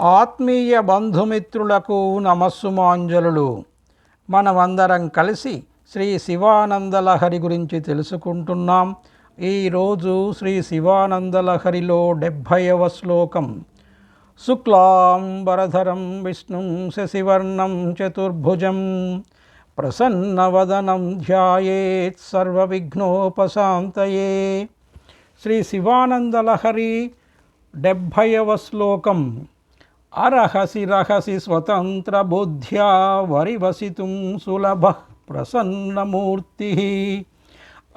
ఆత్మీయ బంధుమిత్రులకు నమస్సుమాంజలులు. మనమందరం కలిసి శ్రీ శివానందలహరి గురించి తెలుసుకుంటున్నాం. ఈరోజు శ్రీ శివానందలహరిలో 70వ శ్లోకం. శుక్లాంబరధరం విష్ణుం శశివర్ణం చతుర్భుజం ప్రసన్నవదనం ధ్యాయేత్ సర్వవిఘ్నోపశాంతయే. శ్రీ శివానందలహరి 70వ శ్లోకం. అరహసి రహసి స్వతంత్ర బుద్ధ్యా వరివసితుం సులభ ప్రసన్నమూర్తి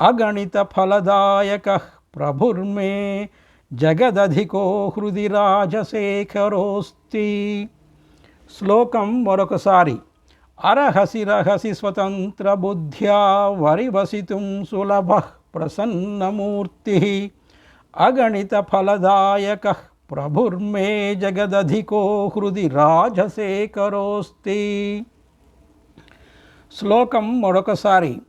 అగణిత ఫలదాయక ప్రభుర్మే జగదధికో హృది రాజశేఖరోస్తి. శ్లోకం మరొకసారి. అరహసి రహసి స్వతంత్ర బుద్ధ్యా వరివసితుం సులభ ప్రసన్నమూర్తి అగణిత ఫలదాయక ప్రభుర్మే జగదధికో హృది రాజశేఖరోస్తి. శ్లోకం మరొకసారి.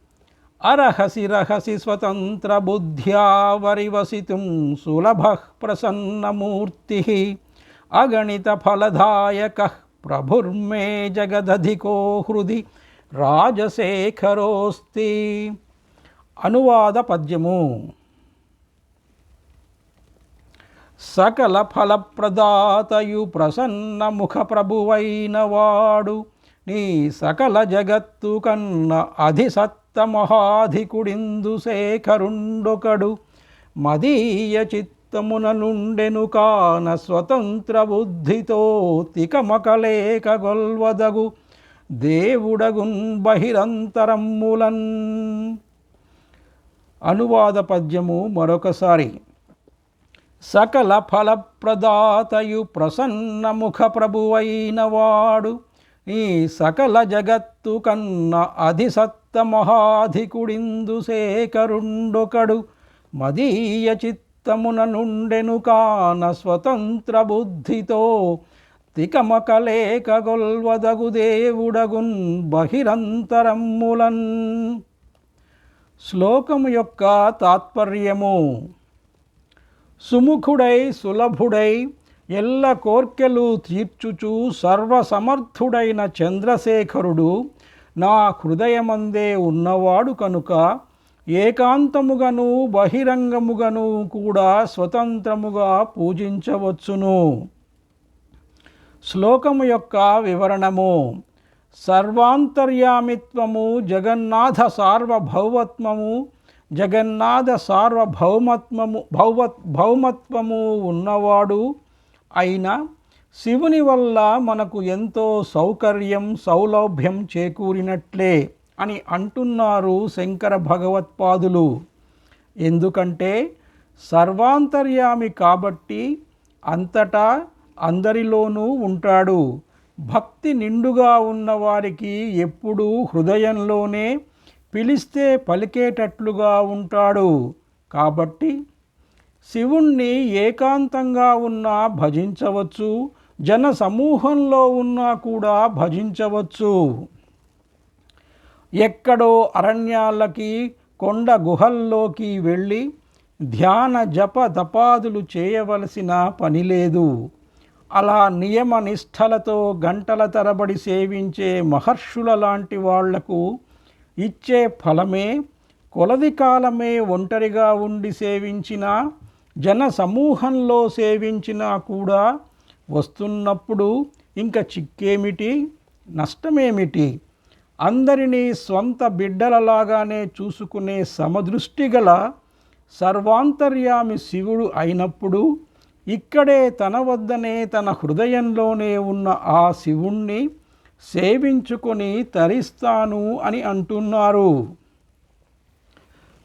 అరహసి రహసి స్వతంత్ర బుద్ధ్యా వరివసితుం సులభ ప్రసన్నమూర్తి అగణిత ఫలదాయక ప్రభుర్మే జగదధికో హృది రాజశేఖరోస్తి. అనువాద పద్యము. సకల ఫలప్రదాతయు ప్రసన్న ముఖ ప్రభువైన వాడు నీ సకల జగత్తు కన్న అధిసత్త మహాధికుడిందు శేఖరుండొకడు మదీయ చిత్తమున నుండెను కాన స్వతంత్ర బుద్ధితో తికమకలేక గొల్వదగు దేవుడగున్ బహిరంతరమ్ములన్. అనువాద పద్యము మరొకసారి. సకల ఫలప్రదాతయు ప్రసన్న ముఖ ప్రభువైన వాడు ఈ సకల జగత్తు కన్న అధిసత్త మహాధికుడిందు శేఖరుండొకడు మదీయ చిత్తమున నుండెను కాన స్వతంత్ర బుద్ధితో తికమకలేక గొల్వదగు దేవుడగున్ బహిరంతరమ్ములన్. శ్లోకము యొక్క తాత్పర్యము. సుముఖుడై సులభుడై ఎల్ల కోర్కెలు తీర్చుచు సర్వసమర్థుడైన చంద్రశేఖరుడు నా హృదయమందే ఉన్నవాడు కనుక ఏకాంతముగను బహిరంగముగను కూడా స్వతంత్రముగా పూజించవచ్చును. శ్లోకము యొక్క వివరణము. సర్వాంతర్యామిత్వము జగన్నాథ సార్వభౌమత్వము జగన్నాథ భౌమత్వము ఉన్నవాడు అయిన శివుని వల్ల మనకు ఎంతో సౌకర్యం సౌలభ్యం చేకూరినట్లే అని అంటున్నారు శంకర భగవత్పాదులు. ఎందుకంటే సర్వాంతర్యామి కాబట్టి అంతటా అందరిలోనూ ఉంటాడు. భక్తి నిండుగా ఉన్నవారికి ఎప్పుడూ హృదయంలోనే పిలిస్తే పలికేటట్లుగా ఉంటాడు. కాబట్టి శివుణ్ణి ఏకాంతంగా ఉన్నా భజించవచ్చు, జన సమూహంలో ఉన్నా కూడా భజించవచ్చు. ఎక్కడో అరణ్యాలకి కొండ గుహల్లోకి వెళ్ళి ధ్యాన జప తపాదులు చేయవలసిన పని లేదు. అలా నియమ నిష్ఠలతో గంటల తరబడి సేవించే మహర్షుల లాంటి వాళ్లకు ఇచ్చే ఫలమే కొలది కాలమే ఒంటరిగా ఉండి సేవించినా జన సమూహంలో సేవించినా కూడా వస్తున్నప్పుడు ఇంక చిక్కేమిటి, నష్టమేమిటి? అందరినీ స్వంత బిడ్డలలాగానే చూసుకునే సమదృష్టి గల సర్వాంతర్యామి శివుడు అయినప్పుడు ఇక్కడే తన వద్దనే తన హృదయంలోనే ఉన్న ఆ శివుణ్ణి సేవించుకొని తరిస్తాను అని అంటున్నారు.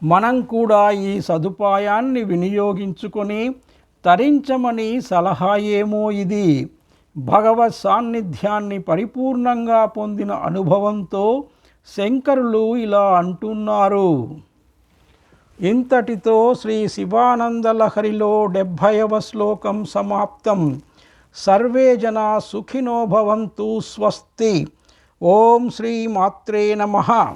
మనం కూడా ఈ సదుపాయాన్ని వినియోగించుకొని తరించమని సలహా ఏమో ఇది. భగవత్ సాన్నిధ్యాన్ని పరిపూర్ణంగా పొందిన అనుభవంతో శంకరులు ఇలా అంటున్నారు. ఇంతటితో శ్రీ శివానందలహరిలో 70వ శ్లోకం సమాప్తం. సర్వే జనా సుఖినో భవంతు. స్వస్తి. ఓం శ్రీ మాత్రే నమః.